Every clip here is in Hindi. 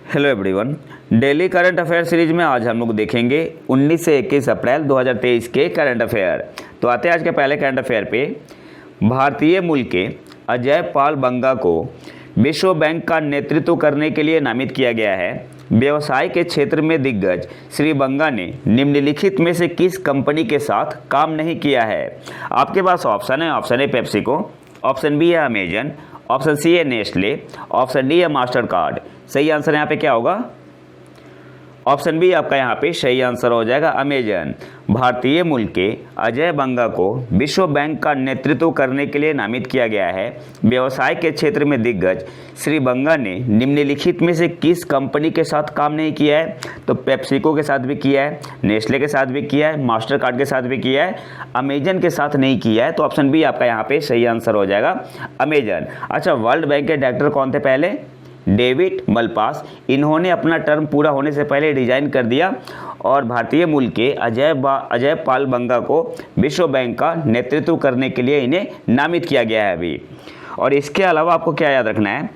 Hello everyone. Daily current affair series में आज हम लोग देखेंगे 19 से 21 अप्रैल 2023 के करंट अफेयर। तो आते हैं आज के पहले करंट अफेयर पे। भारतीय मूल के अजय पाल बंगा को विश्व बैंक का नेतृत्व करने के लिए नामित किया गया है। व्यवसाय के क्षेत्र में दिग्गज श्री बंगा ने निम्नलिखित में से किस कंपनी के साथ काम नहीं किया है? आपके पास ऑप्शन है। Option A PepsiCo, option B है अमेजन, ऑप्शन सी है नेस्ले, ऑप्शन डी है मास्टर कार्ड। सही आंसर यहाँ पे क्या होगा? ऑप्शन बी आपका यहाँ पे सही आंसर हो जाएगा, अमेजन। भारतीय मूल के अजय बंगा को विश्व बैंक का नेतृत्व करने के लिए नामित किया गया है। व्यवसाय के क्षेत्र में दिग्गज श्री बंगा ने निम्नलिखित में से किस कंपनी के साथ काम नहीं किया है? तो पेप्सिको के साथ भी किया है, नेस्ले के साथ भी किया है, मास्टर कार्ड के साथ भी किया है, अमेजन के साथ नहीं किया है। तो ऑप्शन बी आपका यहाँ पे सही आंसर हो जाएगा, अमेजन। अच्छा, वर्ल्ड बैंक के डायरेक्टर कौन थे पहले? David Malpass. इन्होंने अपना टर्म पूरा होने से पहले रिजाइन कर दिया और भारतीय मूल के अजय पाल बंगा को विश्व बैंक का नेतृत्व करने के लिए इन्हें नामित किया गया है अभी। और इसके अलावा आपको क्या याद रखना है?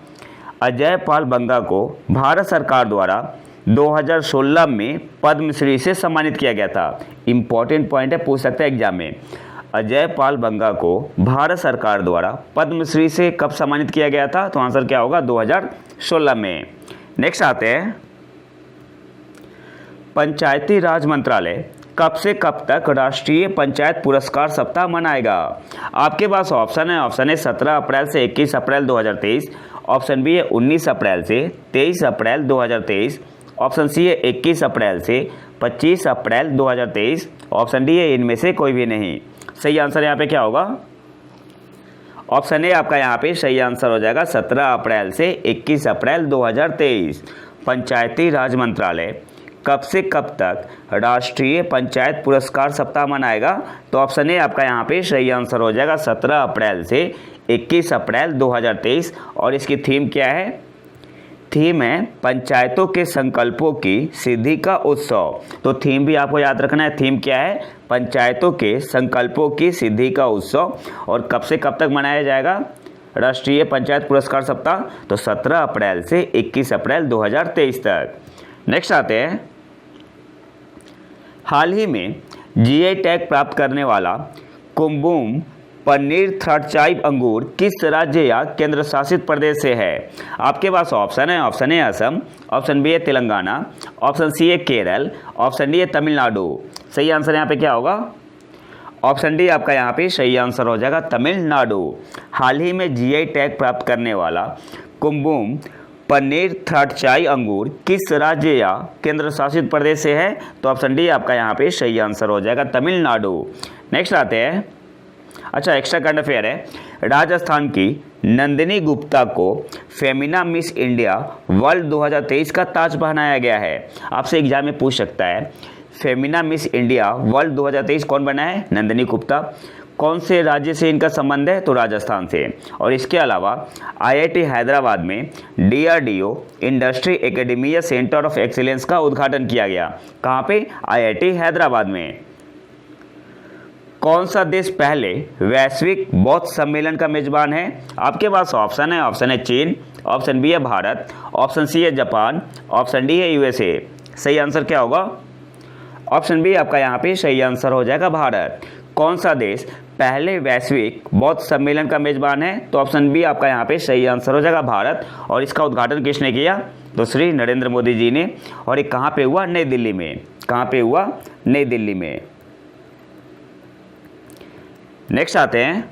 अजय पाल बंगा को भारत सरकार द्वारा 2016 में पद्मश्री से सम्मानित किया गया था। इंपॉर्टेंट पॉइंट है, पूछ सकते हैं एग्जाम में। अजय पाल बंगा को भारत सरकार द्वारा पद्मश्री से कब सम्मानित किया गया था? तो आंसर क्या होगा? 2016 में। नेक्स्ट आते हैं, पंचायती राज मंत्रालय कब से कब तक राष्ट्रीय पंचायत पुरस्कार सप्ताह मनाएगा? आपके पास ऑप्शन है। ऑप्शन है 17 अप्रैल से 21 अप्रैल 2023, ऑप्शन बी है 19 अप्रैल से 23 अप्रैल 2023, ऑप्शन सी है 21 अप्रैल से 25 अप्रैल 2023, ऑप्शन डी है इनमें से कोई भी नहीं। सही आंसर यहाँ पे क्या होगा? ऑप्शन ए आपका यहाँ पे सही आंसर हो जाएगा, 17 अप्रैल से 21 अप्रैल 2023। पंचायती राज मंत्रालय कब से कब तक राष्ट्रीय पंचायत पुरस्कार सप्ताह मनाएगा? तो ऑप्शन ए आपका यहाँ पे सही आंसर हो जाएगा, 17 अप्रैल से 21 अप्रैल 2023। और इसकी थीम क्या है? थीम है पंचायतों के संकल्पों की सिद्धि का उत्सव। तो थीम भी आपको याद रखना है। थीम क्या है? पंचायतों के संकल्पों की सिद्धि का उत्सव। और कब से कब तक मनाया जाएगा राष्ट्रीय पंचायत पुरस्कार सप्ताह? तो 17 अप्रैल से 21 अप्रैल 2023 तक। नेक्स्ट आते हैं, हाल ही में जीआई टैग प्राप्त करने वाला कुंबुम पनीर थ्रडचाई अंगूर किस राज्य या केंद्र शासित प्रदेश से है? आपके पास ऑप्शन है। Option A Assam, option B है तेलंगाना, ऑप्शन सी है केरल, ऑप्शन डी है तमिलनाडु। सही आंसर यहाँ पे क्या होगा? ऑप्शन डी आपका यहाँ पे सही आंसर हो जाएगा, तमिलनाडु। हाल ही में जीआई टैग प्राप्त करने वाला कुंबुम पनीर थ्रडचाई अंगूर किस राज्य या केंद्र शासित प्रदेश से है? तो ऑप्शन डी आपका यहाँ पे सही आंसर हो जाएगा, तमिलनाडु। नेक्स्ट आते हैं, अच्छा एक्स्ट्रा करंट अफेयर है। राजस्थान की नंदिनी गुप्ता को फेमिना मिस इंडिया वर्ल्ड 2023 का ताज पहनाया गया है। आपसे एग्जाम में पूछ सकता है, फेमिना मिस इंडिया वर्ल्ड 2023 कौन बना है? नंदिनी गुप्ता। कौन से राज्य से इनका संबंध है? तो राजस्थान से। और इसके अलावा आईआईटी हैदराबाद में DRDO industry academia centre of excellence का उद्घाटन किया गया। कहाँ पे? आईआईटी हैदराबाद में। कौन सा देश पहले वैश्विक बौद्ध सम्मेलन का मेजबान है? आपके पास ऑप्शन है। ऑप्शन है चीन, ऑप्शन बी है भारत, ऑप्शन सी है जापान, ऑप्शन डी है यूएसए। सही आंसर क्या होगा? ऑप्शन बी आपका यहाँ पे सही आंसर हो जाएगा, भारत। कौन सा देश पहले वैश्विक बौद्ध सम्मेलन का मेजबान है? तो ऑप्शन बी आपका यहाँ पे सही आंसर हो जाएगा, भारत। और इसका उद्घाटन किसने किया? तो श्री नरेंद्र मोदी जी ने। और ये कहाँ पे हुआ? नई दिल्ली में। कहाँ पे हुआ? नई दिल्ली में। नेक्स्ट आते हैं,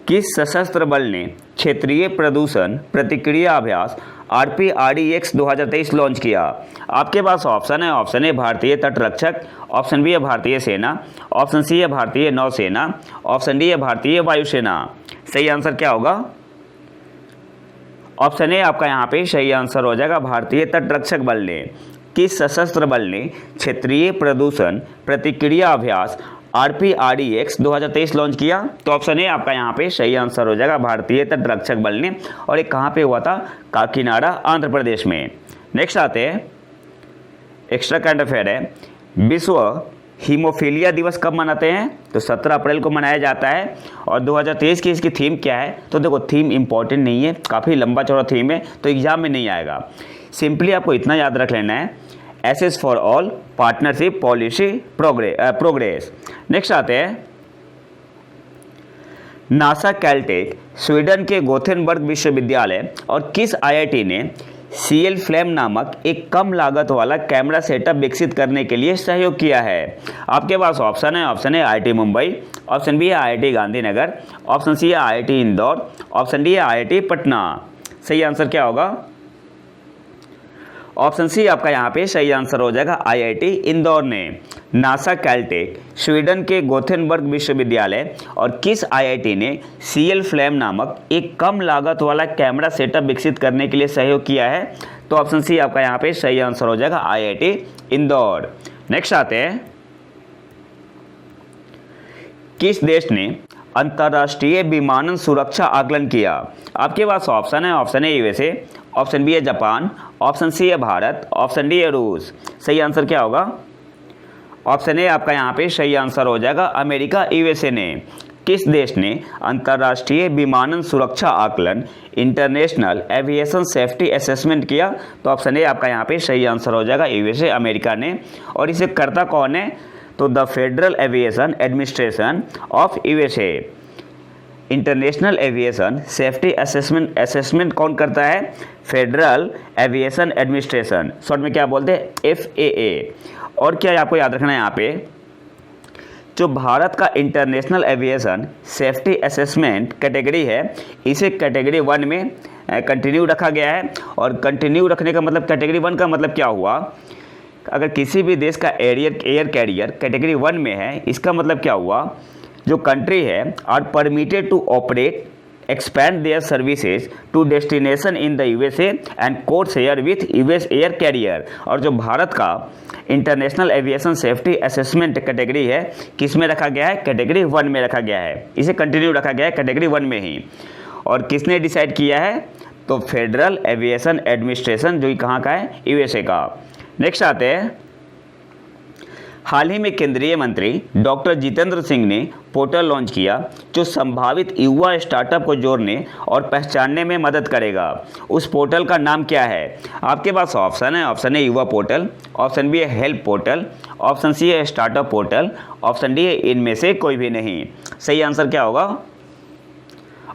किस सशस्त्र बल ने क्षेत्रीय प्रदूषण प्रतिक्रिया अभ्यास RPRDX 2023 लॉन्च किया? आपके पास ऑप्शन है। ऑप्शन ए भारतीय तट रक्षक, ऑप्शन बी है भारतीय सेना, ऑप्शन सी है भारतीय नौसेना, ऑप्शन डी है भारतीय वायुसेना। सही आंसर क्या होगा? ऑप्शन ए आपका यहाँ पे सही आंसर हो जाएगा, भारतीय तट रक्षक बल ने। किस सशस्त्र बल ने क्षेत्रीय प्रदूषण प्रतिक्रिया अभ्यास RPRDX 2023 लॉन्च किया? तो ऑप्शन ए आपका यहाँ पे सही आंसर हो जाएगा, भारतीय तट रक्षक बल ने। और ये कहाँ पे हुआ था? काकीनाडा, आंध्र प्रदेश में। नेक्स्ट आते हैं, एक्स्ट्रा करंट अफेयर है। विश्व हीमोफीलिया दिवस कब मनाते हैं? तो 17 अप्रैल को मनाया जाता है। और 2023 की इसकी थीम क्या है? तो देखो थीम इंपॉर्टेंट नहीं है, काफ़ी लंबा चौड़ा थीम है, तो एग्जाम में नहीं आएगा। सिंपली आपको इतना याद रख लेना है, access for all, partnership, policy, progress. Next आते हैं नासा कैलटेक, स्वीडन के गोथेनबर्ग विश्वविद्यालय और किस आईआईटी ने CL फ्लैम नामक एक कम लागत वाला कैमरा सेटअप विकसित करने के लिए सहयोग किया है? आपके पास ऑप्शन है, option A IIT Mumbai, option B है IIT गांधीनगर, ऑप्शन सी है IIT इंदौर, ऑप्शन डी है IIT पटना। सही आंसर क्या होगा? ऑप्शन सी आपका यहाँ पे सही आंसर हो जाएगा, IIT इंदौर ने नासा कैलटेक, स्वीडन के गोथेनबर्ग विश्वविद्यालय और किस IIT ने CL फ्लैम नामक एक कम लागत वाला कैमरा सेटअप विकसित करने के लिए सहयोग किया है? तो ऑप्शन सी आपका यहाँ पे सही आंसर हो जाएगा, IIT इंदौर। नेक्स्ट आते हैं किस देश ने अंतर्राष्ट्रीय विमानन सुरक्षा आकलन किया? आपके पास ऑप्शन है, option A USA, option B है जापान, ऑप्शन सी है भारत, ऑप्शन डी है रूस। सही आंसर क्या होगा? ऑप्शन ए आपका यहाँ पे सही आंसर हो जाएगा, अमेरिका USA ने किस देश ने अंतर्राष्ट्रीय विमानन सुरक्षा आकलन इंटरनेशनल एविएशन सेफ्टी असेसमेंट किया? तो ऑप्शन ए आपका यहाँ पे सही आंसर हो जाएगा, USA अमेरिका ने। और इसे करता कौन है? तो the federal aviation administration of USA। International aviation safety assessment कौन करता है? फेडरल एविएशन एडमिनिस्ट्रेशन, शॉर्ट में क्या बोलते हैं? FAA। और क्या आपको याद रखना है यहाँ पे, जो भारत का international aviation safety assessment category है, इसे कैटेगरी 1 में कंटिन्यू रखा गया है। और कंटिन्यू रखने का मतलब, कैटेगरी 1 का मतलब क्या हुआ? अगर किसी भी देश का एयर कैरियर कैटेगरी 1 में है, इसका मतलब क्या हुआ? जो कंट्री है are permitted to operate expand their services to destination in the USA and code share with US air carrier. और जो भारत का international aviation safety assessment category है, किस में रखा गया है? कैटेगरी 1 में रखा गया है, इसे कंटिन्यू रखा गया है कैटेगरी 1 में ही। और किसने डिसाइड किया है? तो फेडरल एविएशन एडमिनिस्ट्रेशन, जो कि कहाँ का है? USA का। नेक्स्ट आते हैं, हाल ही में केंद्रीय मंत्री डॉक्टर जितेंद्र सिंह ने पोर्टल लॉन्च किया जो संभावित युवा स्टार्टअप को जोड़ने और पहचानने में मदद करेगा। उस पोर्टल का नाम क्या है? आपके पास ऑप्शन है, ऑप्शन ए युवा पोर्टल, ऑप्शन बी है हेल्प पोर्टल, ऑप्शन सी है स्टार्टअप पोर्टल, ऑप्शन डी है इनमें से कोई भी नहीं। सही आंसर क्या होगा?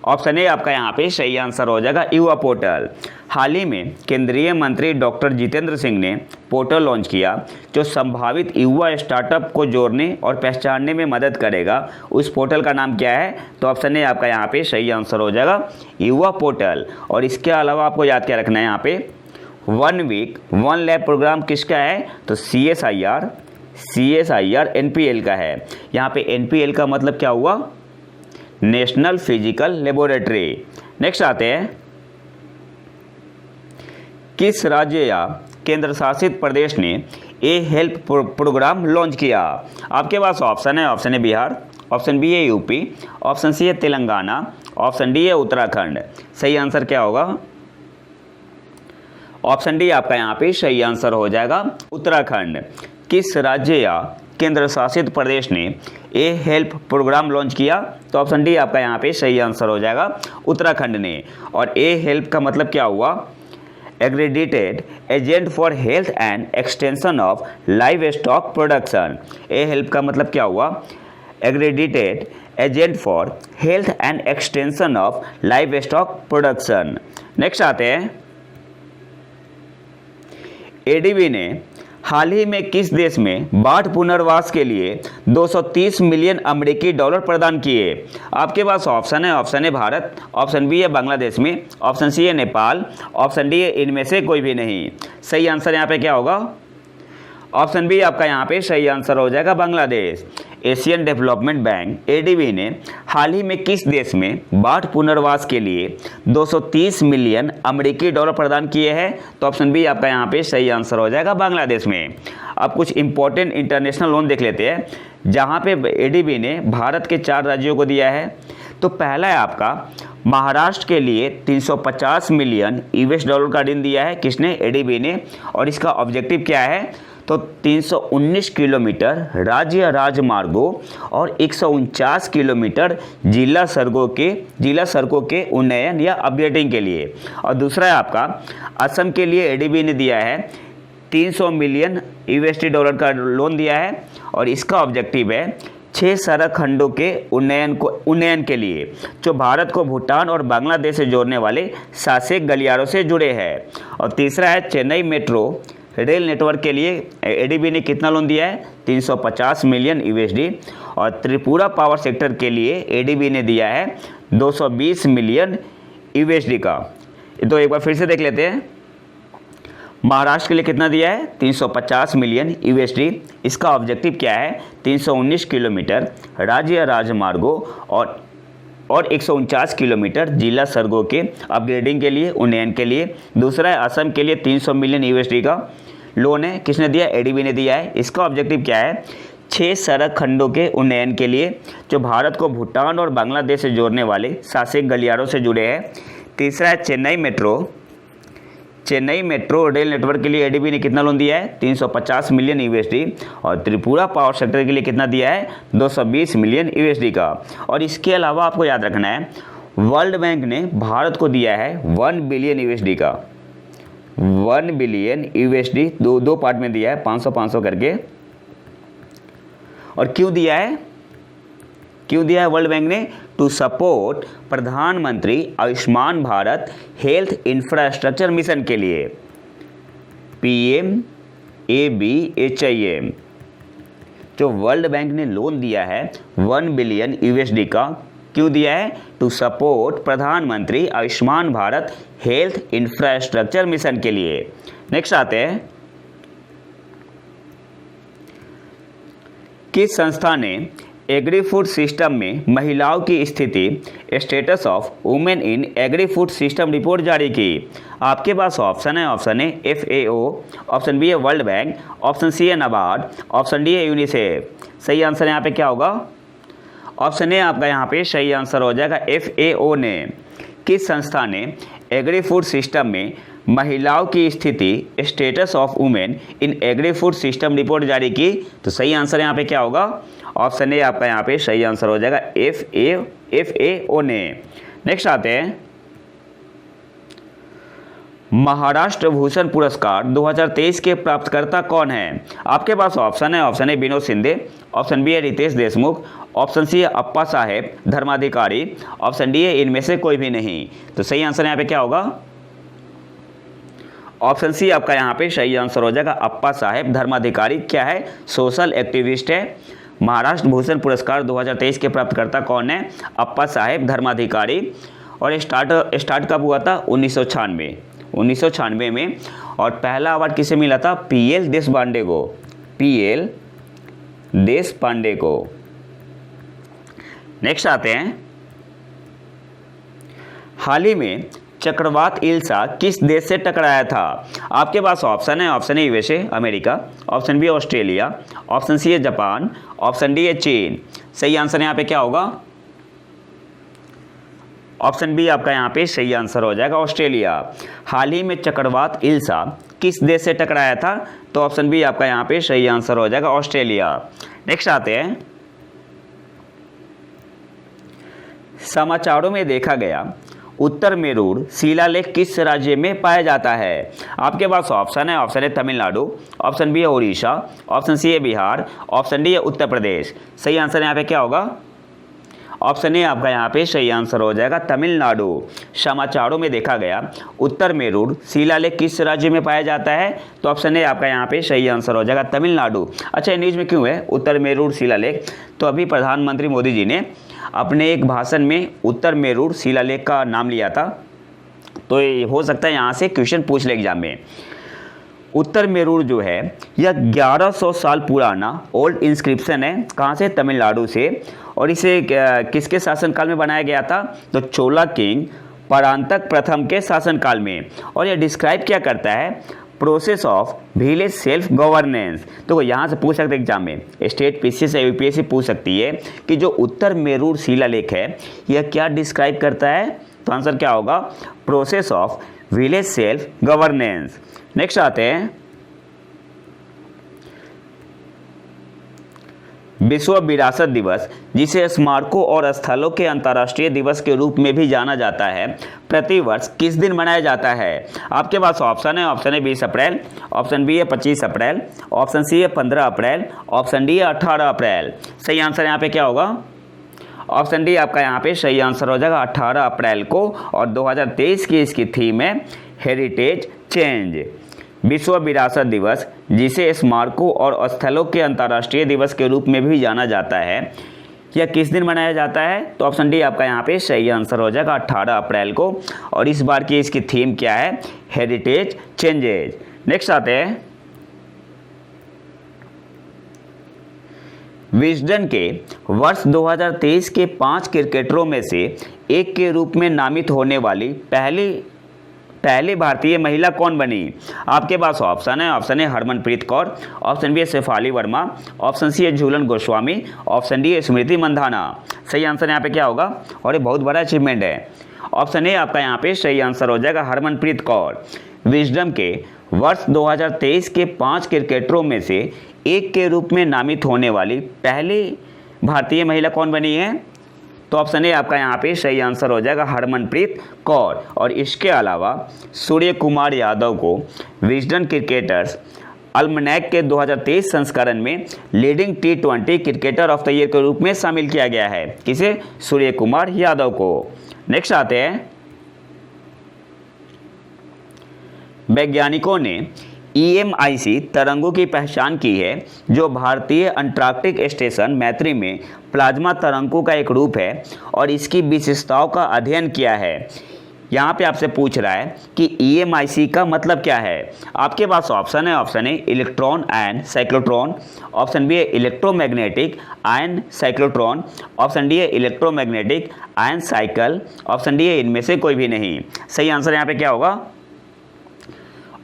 ऑप्शन ए आपका यहाँ पे सही आंसर हो जाएगा, युवा पोर्टल। हाल ही में केंद्रीय मंत्री डॉक्टर जितेंद्र सिंह ने पोर्टल लॉन्च किया जो संभावित युवा स्टार्टअप को जोड़ने और पहचानने में मदद करेगा। उस पोर्टल का नाम क्या है? तो ऑप्शन ए आपका यहाँ पे सही आंसर हो जाएगा, युवा पोर्टल। और इसके अलावा आपको याद क्या रखना है यहाँ पे, 1 वीक 1 लैब प्रोग्राम किसका है? तो CSIR NPL का है। यहाँ पे NPL का मतलब क्या हुआ? National physical laboratory. नेक्स्ट आते हैं, किस राज्य या केंद्र शासित प्रदेश ने हेल्प प्रोग्राम लॉन्च किया? आपके पास ऑप्शन है, option A Bihar, option B है UP, ऑप्शन सी है तेलंगाना, ऑप्शन डी है उत्तराखंड। सही आंसर क्या होगा? ऑप्शन डी आपका यहाँ पे सही आंसर हो जाएगा, उत्तराखंड। किस राज्य या केंद्र शासित प्रदेश ने हेल्प प्रोग्राम लॉन्च किया? तो ऑप्शन डी आपका यहाँ पे सही आंसर हो जाएगा, उत्तराखंड ने। और हेल्प का मतलब क्या हुआ? Accredited agent for health and extension of livestock production. Help का मतलब क्या हुआ? Accredited agent for health and extension of livestock production. Next आते हैं, ADB ने हाल ही में किस देश में बाढ़ पुनर्वास के लिए 230 मिलियन अमेरिकी डॉलर प्रदान किए? आपके पास ऑप्शन है, option A Bharat, option B है बांग्लादेश में, ऑप्शन सी है नेपाल, ऑप्शन डी है इनमें से कोई भी नहीं। सही आंसर यहाँ पे क्या होगा? ऑप्शन बी आपका यहाँ पे सही आंसर हो जाएगा, Bangladesh. Asian development bank ADB ने हाल ही में किस देश में बाढ़ पुनर्वास के लिए 230 मिलियन अमेरिकी डॉलर प्रदान किए हैं? तो ऑप्शन बी आपका यहाँ पे सही आंसर हो जाएगा, बांग्लादेश में। अब कुछ इंपॉर्टेंट इंटरनेशनल लोन देख लेते हैं जहाँ पे ADB ने भारत के 4 राज्यों को दिया है। तो पहला है आपका महाराष्ट्र के लिए 350 मिलियन US डॉलर का ऋण दिया है, किसने? ADB ने। और इसका ऑब्जेक्टिव क्या है? तो 319 किलोमीटर राज्य राजमार्गों और 149 किलोमीटर जिला सड़कों के उन्नयन या अपग्रेडिंग के लिए। और दूसरा है आपका असम के लिए एडीबी ने दिया है 300 मिलियन यूएसडी डॉलर का लोन दिया है और इसका ऑब्जेक्टिव है 6 सड़क खंडों के उन्नयन के लिए जो भारत को भूटान और बांग्लादेश से जोड़ने वाले 7 गलियारों से जुड़े हैं। और तीसरा है चेन्नई मेट्रो रेल नेटवर्क के लिए एडीबी ने कितना लोन दिया है 350 मिलियन यूएसडी। और त्रिपुरा पावर सेक्टर के लिए एडीबी ने दिया है 220 मिलियन यूएसडी का। तो एक बार फिर से देख लेते हैं। महाराष्ट्र के लिए कितना दिया है 350 मिलियन यूएसडी। इसका ऑब्जेक्टिव क्या है 319 किलोमीटर राज्य राजमार्गों और 149 किलोमीटर जिला सड़कों के अपग्रेडिंग के लिए उन्नयन के लिए। दूसरा है असम के लिए 300 मिलियन यूएसडी का लोन है, किसने दिया एडीबी ने दिया है। इसका ऑब्जेक्टिव क्या है 6 सड़क खंडों के उन्नयन के लिए जो भारत को भूटान और बांग्लादेश से जोड़ने वाले 7 गलियारों से जुड़े हैं। तीसरा है चेन्नई मेट्रो रेल नेटवर्क के लिए एडीबी ने कितना लोन दिया है 350 मिलियन यूएसडी। और त्रिपुरा पावर सेक्टर के लिए कितना दिया है 220 मिलियन यूएसडी का। और इसके अलावा आपको याद रखना है वर्ल्ड बैंक ने भारत को दिया है 1 बिलियन यूएसडी का, 1 बिलियन यूएसडी दो पार्ट में दिया है 500 करके। और क्यों दिया है वर्ल्ड बैंक ने टू सपोर्ट प्रधानमंत्री Ayushman Bharat health infrastructure mission के लिए PMABHIM जो वर्ल्ड बैंक ने लोन दिया है 1 बिलियन यूएसडी का। क्यों दिया है टू सपोर्ट प्रधानमंत्री Ayushman Bharat health infrastructure mission के लिए। नेक्स्ट आते हैं किस संस्था ने एग्री फूड सिस्टम में महिलाओं की स्थिति status of women in agri food system report जारी की। आपके पास ऑप्शन है FAO, ऑप्शन बी है वर्ल्ड बैंक, ऑप्शन सी है नाबार्ड, ऑप्शन डी है यूनिसेफ। सही आंसर यहाँ पे क्या होगा ऑप्शन ए आपका यहाँ पे सही आंसर हो जाएगा। FAO ने किस संस्था ने एग्री फूड सिस्टम में महिलाओं की स्थिति status of women in agri food system report जारी की। तो सही आंसर यहाँ पे क्या होगा ऑप्शन ए आपका यहाँ पे सही आंसर हो जाएगा FAO ने। नेक्स्ट आते हैं महाराष्ट्र भूषण पुरस्कार 2023 के प्राप्तकर्ता कौन है। आपके पास ऑप्शन है विनोद शिंदे, ऑप्शन बी है रितेश देशमुख, ऑप्शन सी है अप्पा साहेब धर्माधिकारी, ऑप्शन डी है इनमें से कोई भी नहीं। तो सही आंसर यहाँ पे क्या होगा ऑप्शन सी आपका यहाँ पे सही आंसर हो जाएगा अप्पा साहेब धर्माधिकारी। क्या है सोशल एक्टिविस्ट है। महाराष्ट्र भूषण पुरस्कार 2023 के प्राप्तकर्ता कौन है अप्पा साहेब धर्माधिकारी। और स्टार्ट कब हुआ था 1996 में। और पहला अवार्ड किसे मिला था PL देशपांडे को। नेक्स्ट आते हैं हाल ही में चक्रवात इल्सा किस देश से टकराया था। आपके पास ऑप्शन है USA America, option B Australia, option C है जापान, ऑप्शन डी है चीन। सही आंसर यहाँ पे क्या होगा ऑप्शन बी आपका यहाँ पे सही आंसर हो जाएगा ऑस्ट्रेलिया। हाल ही में चक्रवात इल्सा किस देश से टकराया था। तो ऑप्शन बी आपका यहाँ पे सही आंसर हो जाएगा ऑस्ट्रेलिया। नेक्स्ट आते हैं समाचारों में देखा गया उत्तर मेरूर शिलालेख किस राज्य में पाया जाता है। आपके पास ऑप्शन है तमिलनाडु, ऑप्शन बी है उड़ीसा, ऑप्शन सी है बिहार, ऑप्शन डी है उत्तर प्रदेश। सही आंसर यहाँ पे क्या होगा ऑप्शन ए आपका यहाँ पे सही आंसर हो जाएगा तमिलनाडु। समाचारों में देखा गया उत्तर मेरूर शिलालेख किस राज्य में पाया जाता है। तो ऑप्शन ए आपका यहाँ पे सही आंसर हो जाएगा तमिलनाडु। अच्छा न्यूज में क्यों है उत्तर मेरूर शिलालेख। तो अभी प्रधानमंत्री मोदी जी ने अपने एक भाषण में उत्तर मेरूर शिलालेख का नाम लिया था, तो हो सकता है यहाँ से क्वेश्चन पूछ ले एग्जाम में। उत्तर मेरूर जो है यह 1100 साल पुराना ओल्ड इंस्क्रिप्शन है। कहाँ से तमिलनाडु से। और इसे किसके शासनकाल में बनाया गया था। तो चोला किंग परांतक प्रथम के शासनकाल में। और यह डिस्क्राइब क्या करता है process of village self governance. तो यहाँ से पूछ सकते एग्जाम में स्टेट पीसी से यूपीएससी पूछ सकती है कि जो उत्तर मेरूर शिलालेख है यह क्या डिस्क्राइब करता है। तो आंसर क्या होगा process of village self governance. Next आते हैं विश्व विरासत दिवस, जिसे स्मारकों और स्थलों के अंतर्राष्ट्रीय दिवस के रूप में भी जाना जाता है, प्रतिवर्ष किस दिन मनाया जाता है? आपके पास ऑप्शन है, ऑप्शन ए 20 अप्रैल, ऑप्शन बी है 25 अप्रैल, ऑप्शन सी है 15 अप्रैल, ऑप्शन डी है 18 अप्रैल। सही आंसर यहाँ पे क्या होगा? ऑप्शन डी आपका यहाँ पे सही आंसर हो जाएगा 18 अप्रैल को। और 2023 की इसकी थीम है हेरिटेज चेंज। विश्व विरासत दिवस, जिसे स्मारकों और स्थलों के अंतर्राष्ट्रीय दिवस के रूप में भी जाना जाता है, यह किस दिन मनाया जाता है? तो ऑप्शन डी आपका यहाँ पे सही आंसर हो जाएगा 18 अप्रैल को। और इस बार की इसकी थीम क्या है? Heritage changes. नेक्स्ट आते हैं विजडन के वर्ष 2023 के 5 क्रिकेटरों में से एक के रूप में नामित होने वाली पहली भारतीय महिला कौन बनी? आपके पास ऑप्शन है, option A Harmanpreet Kaur, option B है शेफाली वर्मा, ऑप्शन सी है झूलन गोस्वामी, ऑप्शन डी है स्मृति मंधाना। सही आंसर यहाँ पे क्या होगा? और ये बहुत बड़ा अचीवमेंट है। ऑप्शन ए आपका यहाँ पे सही आंसर हो जाएगा हरमनप्रीत कौर। विजडम के वर्ष 2023 के 5 क्रिकेटरों में से एक के रूप में नामित होने वाली पहली भारतीय महिला कौन बनी है? तो ऑप्शन ए आपका यहाँ पे सही आंसर हो जाएगा हरमनप्रीत कौर। और इसके अलावा सूर्य कुमार यादव को विजडन क्रिकेटर्स अल्मनैक के 2023 संस्करण में leading T20 cricketer of the year के रूप में शामिल किया गया है। किसे? सूर्य कुमार यादव को। नेक्स्ट आते हैं वैज्ञानिकों ने EMIC तरंगों की पहचान की है, जो भारतीय अंटार्कटिक स्टेशन मैत्री में प्लाज्मा तरंगों का एक रूप है, और इसकी विशेषताओं का अध्ययन किया है। यहाँ पे आपसे पूछ रहा है कि EMIC का मतलब क्या है? आपके पास ऑप्शन है, option A electron and cyclotron, option B है electromagnetic ion cyclotron, option D है electromagnetic ion cycle, option D है इनमें से कोई भी नहीं। सही आंसर यहाँ पे क्या होगा?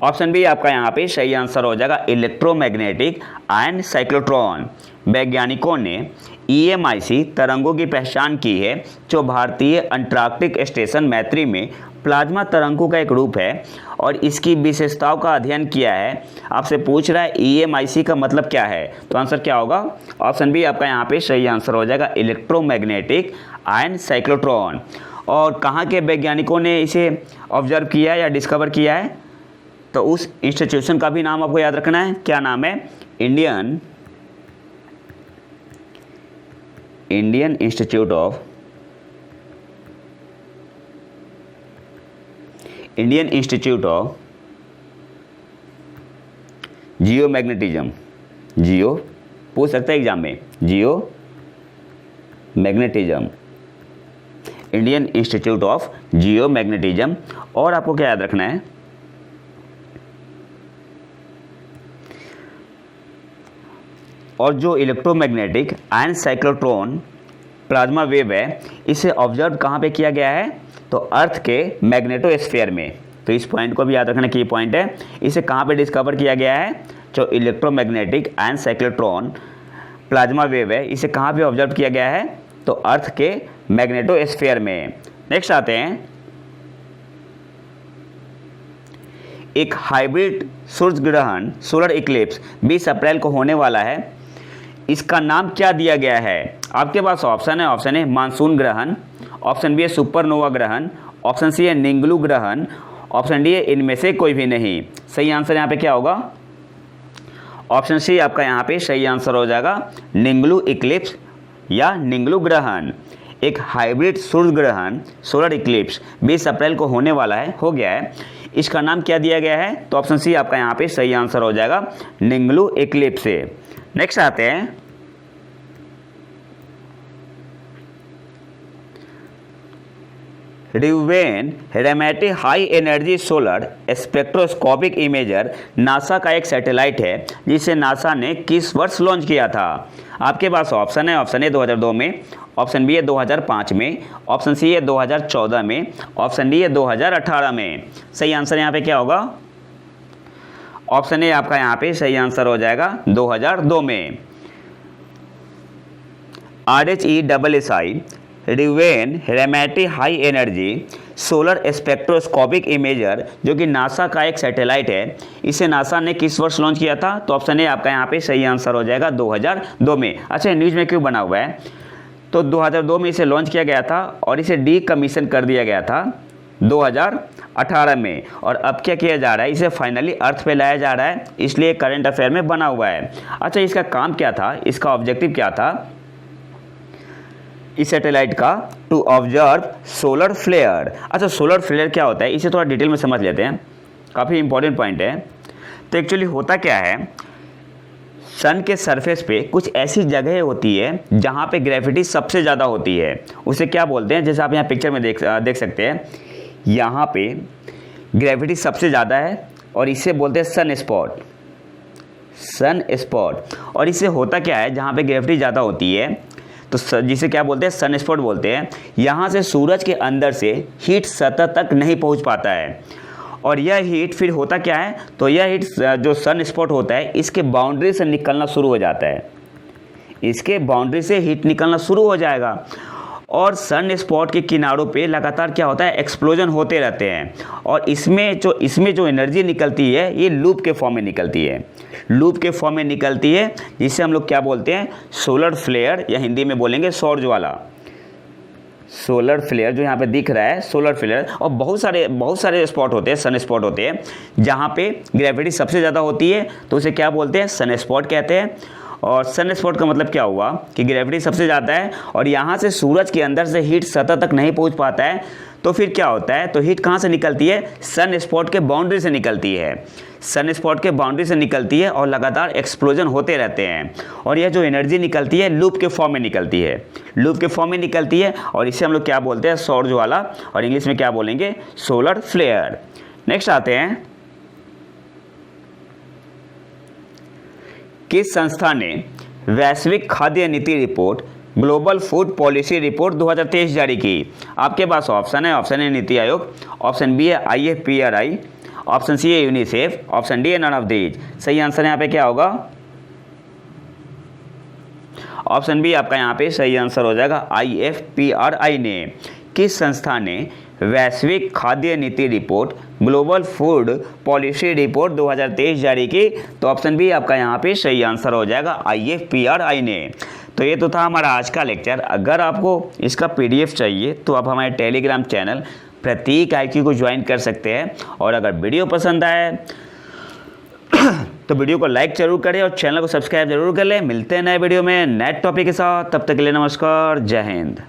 ऑप्शन बी आपका यहाँ पे सही आंसर हो जाएगा इलेक्ट्रोमैग्नेटिक आयन साइक्लोट्रॉन। वैज्ञानिकों ने EMIC तरंगों की पहचान की है, जो भारतीय अंटार्कटिक स्टेशन मैत्री में प्लाज्मा तरंगों का एक रूप है, और इसकी विशेषताओं का अध्ययन किया है। आपसे पूछ रहा है EMIC का मतलब क्या है? तो आंसर क्या होगा? ऑप्शन बी आपका यहाँ पे सही आंसर हो जाएगा इलेक्ट्रोमैग्नेटिक आयन साइक्लोट्रॉन। और कहाँ के वैज्ञानिकों ने इसे ऑब्जर्व किया है या डिस्कवर किया है? तो उस इंस्टीट्यूशन का भी नाम आपको याद रखना है। क्या नाम है? Indian Institute of Geomagnetism. Geo पूछ सकता है एग्जाम में, geo magnetism, Indian Institute of Geomagnetism. और आपको क्या याद रखना है? और जो electromagnetic ion cyclotron plasma wave है, इसे ऑब्जर्व कहाँ पे किया गया है? तो अर्थ के मैग्नेटोस्फीयर में। तो इस पॉइंट को भी याद रखना की पॉइंट है। इसे कहाँ पे डिस्कवर किया गया है? जो electromagnetic ion cyclotron plasma wave है, इसे कहाँ पे ऑब्जर्व किया गया है? तो अर्थ के मैग्नेटोस्फीयर में। नेक्स्ट आते हैं एक हाइब्रिड सूर्य ग्रहण सोलर इक्लिप्स 20 अप्रैल को होने वाला है। इसका नाम क्या दिया गया है? आपके पास ऑप्शन है, ऑप्शन ए मानसून ग्रहण, ऑप्शन बी है सुपरनोवा ग्रहण, ऑप्शन सी है निंगलू ग्रहण, ऑप्शन डी है इनमें से कोई भी नहीं। सही आंसर यहाँ पे क्या होगा? ऑप्शन सी आपका यहाँ पे सही आंसर हो जाएगा निंगलू इक्लिप्स या निंगलू ग्रहण। एक हाइब्रिड सूर्य ग्रहण सोलर इक्लिप्स 20 अप्रैल को होने वाला है, हो गया है। इसका नाम क्या दिया गया है? तो ऑप्शन सी आपका यहाँ पे सही आंसर हो जाएगा निंगलू इक्लिप्स से। नेक्स्ट आते हैं Reuven Ramaty high energy solar spectroscopic imager NASA का एक सैटेलाइट है, जिसे नासा ने किस वर्ष लॉन्च किया था? आपके पास ऑप्शन है, ऑप्शन ए 2002 में, ऑप्शन बी है 2005 में, ऑप्शन सी है 2014 में, ऑप्शन डी है 2018 में। सही आंसर यहाँ पे क्या होगा? ऑप्शन ए आपका यहाँ पे सही आंसर हो जाएगा 2002 में। RHESSI Reuven Ramaty high energy solar spectroscopic imager जो कि नासा का एक सैटेलाइट है, इसे नासा ने किस वर्ष लॉन्च किया था? तो ऑप्शन ए आपका यहाँ पे सही आंसर हो जाएगा 2002 में। अच्छा, न्यूज़ में क्यों बना हुआ है? तो 2002 में इसे लॉन्च किया गया था और इसे डीकमीशन कर दिया गया था 2018 में, और अब क्या किया जा रहा है, इसे फाइनली अर्थ पे लाया जा रहा है, इसलिए करंट अफेयर में बना हुआ है। अच्छा, इसका काम क्या था, इसका ऑब्जेक्टिव क्या था इस सैटेलाइट का? To observe solar flare. अच्छा, सोलर फ्लेयर क्या होता है, इसे थोड़ा डिटेल में समझ लेते हैं, काफ़ी इंपॉर्टेंट पॉइंट है। तो एक्चुअली होता क्या है, सन के सरफेस पे कुछ ऐसी जगह होती है जहाँ पे ग्रेविटी सबसे ज़्यादा होती है, उसे क्या बोलते हैं? जैसे आप यहाँ पिक्चर में देख सकते हैं, यहाँ पे ग्रेविटी सबसे ज़्यादा है और इसे बोलते हैं सन स्पॉट। सन स्पॉट। और इससे होता क्या है, जहाँ पे ग्रेविटी ज़्यादा होती है तो जिसे क्या बोलते हैं, सन स्पॉट बोलते हैं। यहाँ से सूरज के अंदर से हीट सतह तक नहीं पहुँच पाता है, और यह हीट फिर होता क्या है, तो यह हीट जो सन स्पॉट होता है इसके बाउंड्री से निकलना शुरू हो जाता है, इसके बाउंड्री से हीट निकलना शुरू हो जाएगा, और सन स्पॉट के किनारों पे लगातार क्या होता है, एक्सप्लोजन होते रहते हैं, और इसमें जो एनर्जी निकलती है ये लूप के फॉर्म में निकलती है, लूप के फॉर्म में निकलती है, जिसे हम लोग क्या बोलते हैं, सोलर फ्लेयर, या हिंदी में बोलेंगे सौर ज्वाला। सोलर फ्लेयर जो यहाँ पे दिख रहा है, सोलर फ्लेयर। और बहुत सारे स्पॉट होते हैं, सन स्पॉट होते हैं, जहाँ पे ग्रेविटी सबसे ज़्यादा होती है, तो उसे क्या बोलते हैं, सन स्पॉट कहते हैं। और सन स्पॉट का मतलब क्या हुआ कि ग्रेविटी सबसे ज़्यादा है और यहाँ से सूरज के अंदर से हीट सतह तक नहीं पहुँच पाता है, तो फिर क्या होता है, तो हीट कहाँ से निकलती है, सन स्पॉट के बाउंड्री से निकलती है, सन स्पॉट के बाउंड्री से निकलती है, और लगातार एक्सप्लोजन होते रहते हैं, और यह जो एनर्जी निकलती है लूप के फॉर्म में निकलती है, लूप के फॉर्म में निकलती है, और इसे हम लोग क्या बोलते हैं, सौर ज्वाला, और इंग्लिश में क्या बोलेंगे, सोलर फ्लेयर। नेक्स्ट आते हैं, किस संस्था ने वैश्विक खाद्य नीति report, global food policy report 2023 जारी की? आपके पास ऑप्शन है, ऑप्शन ए नीति आयोग, ऑप्शन बी है IFPRI, ऑप्शन सी है यूनिसेफ, ऑप्शन डी है नन ऑफ दीज। सही आंसर यहाँ पे क्या होगा, ऑप्शन बी आपका यहाँ पे सही आंसर हो जाएगा, IFPRI ने। किस संस्था ने वैश्विक खाद्य नीति report, global food policy report 2023 जारी की? तो ऑप्शन बी आपका यहाँ पे सही आंसर हो जाएगा, IFPRI ने। तो ये तो था हमारा आज का लेक्चर। अगर आपको इसका PDF चाहिए तो आप हमारे टेलीग्राम चैनल प्रतीक IQ को ज्वाइन कर सकते हैं, और अगर वीडियो पसंद आए तो वीडियो को लाइक जरूर करें और चैनल को सब्सक्राइब जरूर कर लें। मिलते हैं नए वीडियो में नए टॉपिक के साथ, तब तक के लिए नमस्कार, जय हिंद।